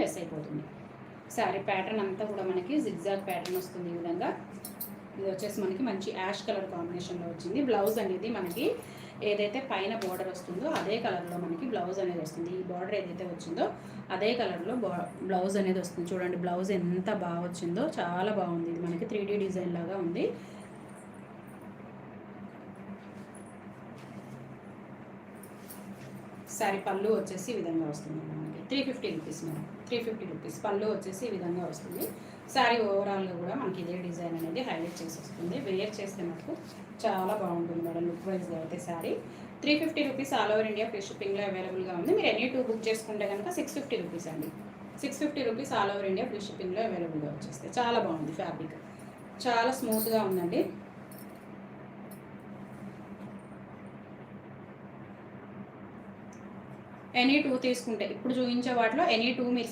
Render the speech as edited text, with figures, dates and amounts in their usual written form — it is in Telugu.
లెస్ అయిపోతుంది. శారీ ప్యాటర్న్ అంతా కూడా మనకి జిగ్జాగ్ ప్యాటర్న్ వస్తుంది ఈ విధంగా. ఇది వచ్చేసి మనకి మంచి యాష్ కలర్ కాంబినేషన్లో వచ్చింది. బ్లౌజ్ అనేది మనకి ఏదైతే పైన బార్డర్ వస్తుందో అదే కలర్లో మనకి బ్లౌజ్ అనేది వస్తుంది. ఈ బార్డర్ ఏదైతే వచ్చిందో అదే కలర్లో బ్లౌజ్ అనేది వస్తుంది. చూడండి బ్లౌజ్ ఎంత బాగా వచ్చిందో, చాలా బాగుంది. ఇది మనకి 3D డిజైన్ లాగా ఉంది. శారీ పళ్ళు వచ్చేసి ఈ విధంగా వస్తుంది మనకి 350 రూపీస్ మేడం. 350 రూపీస్ పళ్ళు వచ్చేసి ఈ విధంగా వస్తుంది. శారీ ఓవరాల్గా కూడా మనకి ఇదే డిజైన్ అనేది హైలైట్ చేసి వస్తుంది. వేర్ చేస్తే మనకు చాలా బాగుంటుంది మేడం. లుక్ వైజ్గా అయితే sari 350 rupees all over India free షిప్పింగ్లో అవైలబుల్గా ఉంది. మీరు ఎనీ 2 బుక్ చేసుకుంటే కనుక 650 రూపీస్ అండి. 650 rupees all over India free షిప్పింగ్లో అవైలబుల్గా వచ్చేస్తే చాలా బాగుంది. ఫ్యాబ్రిక్ చాలా స్మూత్గా ఉందండి. ఎనీ 2 తీసుకుంటే ఇప్పుడు చూపించే వాటిలో ఎనీ 2 మీరు